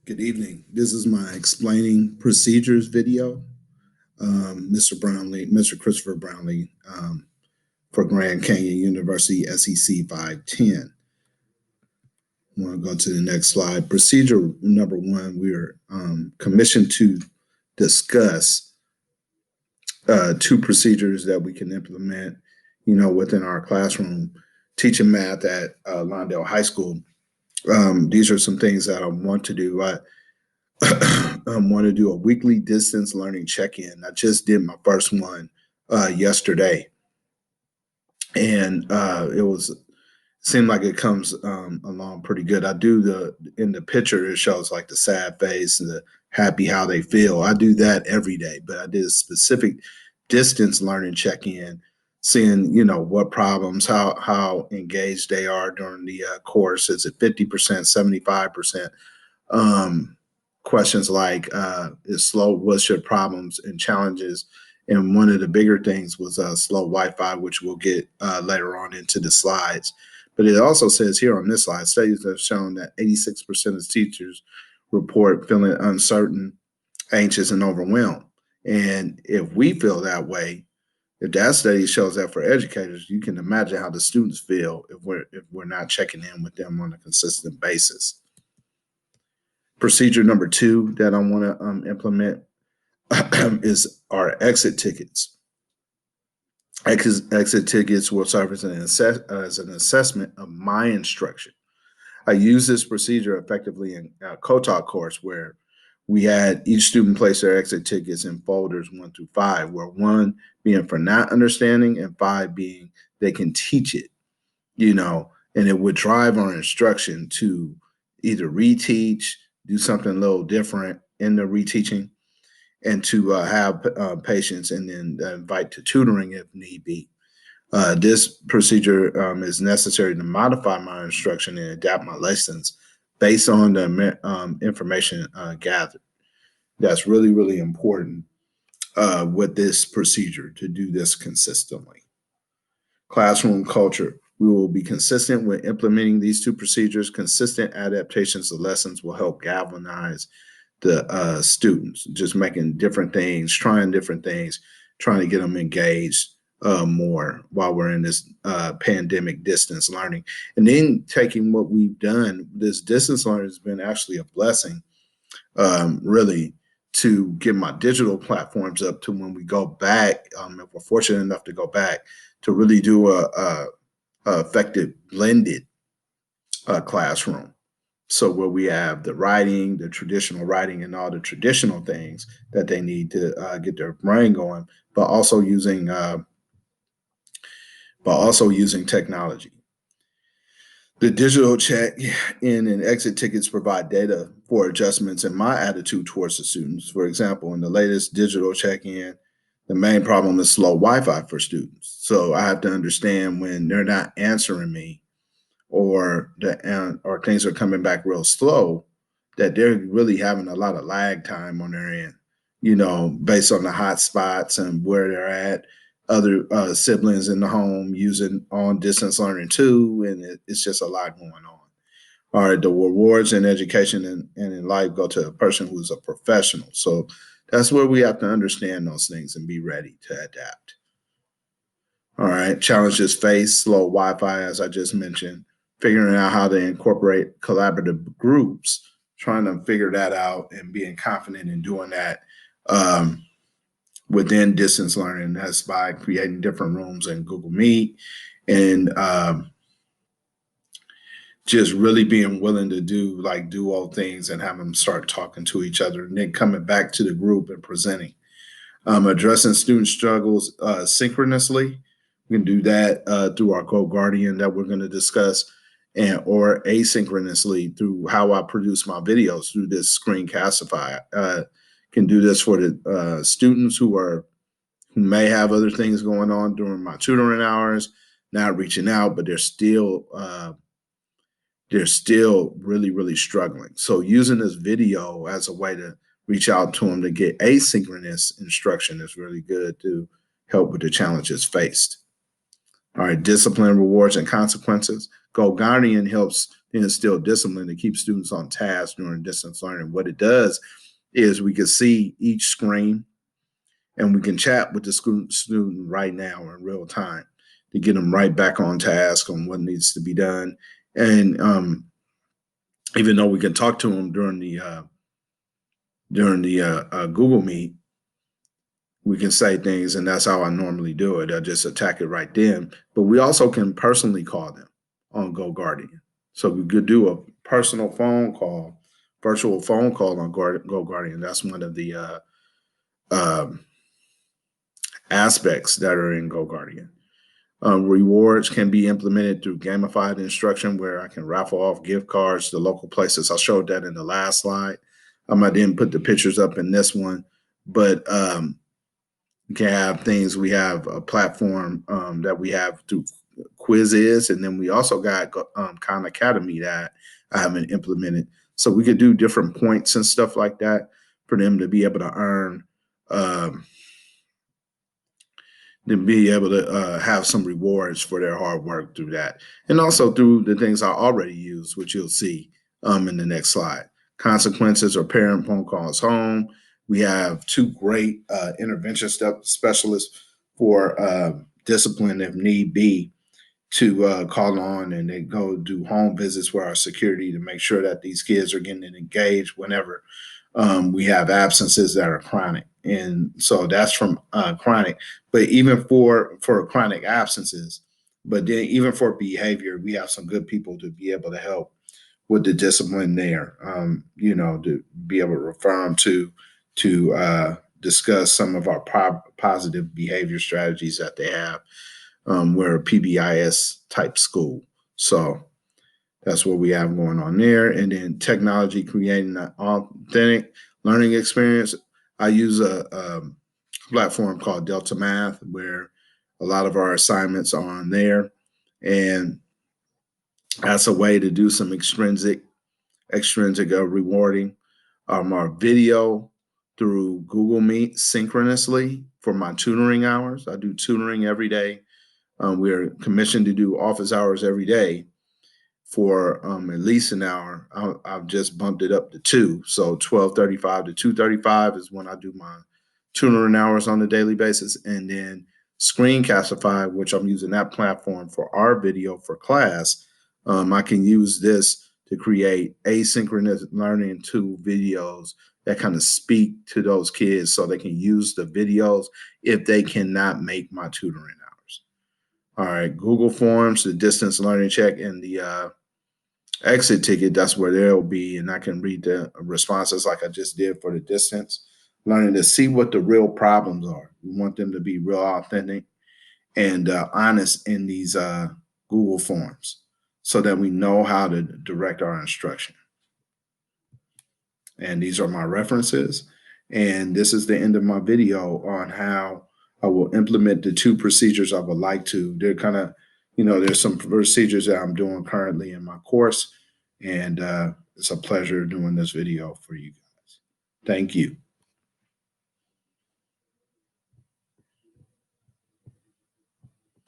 Good evening. This is my explaining procedures video. Mr. Christopher Brownlee for Grand Canyon University SEC 510. I want to go to the next slide. Procedure number one, we are commissioned to discuss two procedures that we can implement, within our classroom teaching math at Lawndale High School. These are some things that I want to do. Want to do a weekly distance learning check-in. I just did my first one yesterday, and it was seemed like it comes along pretty good. I do in the picture it shows like the sad face and the happy how they feel. I do that every day, but I did a specific distance learning check-in, seeing what problems, how engaged they are during the course. Is it 50%, 75%? um, Questions like is slow, what's your problems and challenges? And one of the bigger things was slow Wi-Fi, which we'll get later on into the slides. But it also says here on this slide, studies have shown that 86% of teachers report feeling uncertain, anxious, and overwhelmed. And if we feel that way, if that study shows that for educators, you can imagine how the students feel if we're not checking in with them on a consistent basis. Procedure number two that I want to implement is our exit tickets. Exit tickets will serve as an assessment of my instruction. I use this procedure effectively in a co-taught course where we had each student place their exit tickets in folders 1 through 5, where 1 being for not understanding and 5 being they can teach it, and it would drive our instruction to either reteach, do something a little different in the reteaching, and to have patients and then invite to tutoring if need be. This procedure is necessary to modify my instruction and adapt my lessons based on the information gathered. That's really, really important with this procedure to do this consistently. Classroom culture. We will be consistent with implementing these two procedures. Consistent adaptations to lessons will help galvanize the students, just making different things, trying different things, trying to get them engaged more while we're in this pandemic distance learning. And then taking what we've done, this distance learning has been actually a blessing, really, to get my digital platforms up to when we go back, if we're fortunate enough to go back, to really do a effective blended classroom. So where we have the writing, the traditional writing, and all the traditional things that they need to get their brain going, but also using technology. The digital check-in and exit tickets provide data for adjustments in my attitude towards the students. For example, in the latest digital check-in, the main problem is slow Wi-Fi for students. So I have to understand when they're not answering me, or things are coming back real slow, that they're really having a lot of lag time on their end, based on the hot spots and where they're at. Other siblings in the home using on distance learning too, and it's just a lot going on. All right, the rewards in education and in life go to a person who's a professional. So that's where we have to understand those things and be ready to adapt. All right, challenges faced, slow Wi-Fi, as I just mentioned, figuring out how to incorporate collaborative groups, trying to figure that out and being confident in doing that within distance learning. That's by creating different rooms in Google Meet and just really being willing to do like duo things and have them start talking to each other and then coming back to the group and presenting. Addressing student struggles synchronously. We can do that through our Go Guardian that we're going to discuss, and or asynchronously through how I produce my videos through this Screencastify. Can do this for the students who may have other things going on during my tutoring hours, not reaching out, but they're still really, really struggling. So using this video as a way to reach out to them to get asynchronous instruction is really good to help with the challenges faced. All right, discipline, rewards, and consequences. Go Guardian helps instill discipline to keep students on task during distance learning. What it does is we can see each screen and we can chat with the student right now in real time to get them right back on task on what needs to be done. And even though we can talk to them during the Google Meet, we can say things, and that's how I normally do it. I just attack it right then. But we also can personally call them on Go Guardian. So we could do a personal phone call, virtual phone call on Go Guardian. That's one of the um, aspects that are in Go Guardian. Rewards can be implemented through gamified instruction where I can raffle off gift cards to local places. I showed that in the last slide. I didn't put the pictures up in this one, but you can have things. We have a platform that we have through quizzes, and then we also got Khan Academy that I haven't implemented. So we could do different points and stuff like that for them to be able to earn um, to be able to have some rewards for their hard work through that. And also through the things I already use, which you'll see in the next slide. Consequences or parent phone calls home. We have two great intervention specialists for discipline if need be to call on, and they go do home visits with our security to make sure that these kids are getting engaged whenever we have absences that are chronic. And so that's from chronic. But even for chronic absences, but then even for behavior, we have some good people to be able to help with the discipline there. To be able to refer them to discuss some of our positive behavior strategies that they have. We're a PBIS type school. So that's what we have going on there. And then technology creating an authentic learning experience. I use a platform called Delta Math where a lot of our assignments are on there. And that's a way to do some extrinsic rewarding. Our video through Google Meet synchronously for my tutoring hours. I do tutoring every day. We're commissioned to do office hours every day for at least an hour. I've just bumped it up to two. So 12:35 to 2:35 is when I do my tutoring hours on a daily basis. And then Screencastify, which I'm using that platform for our video for class. I can use this to create asynchronous learning tool videos that kind of speak to those kids so they can use the videos if they cannot make my tutoring hours. All right, Google Forms, the distance learning check, and the exit ticket, that's where they'll be, and I can read the responses like I just did for the distance learning to see what the real problems are. We want them to be real authentic and honest in these Google Forms so that we know how to direct our instruction. And these are my references. And this is the end of my video on how I will implement the two procedures I would like to. They're kind of, there's some procedures that I'm doing currently in my course. And it's a pleasure doing this video for you guys. Thank you.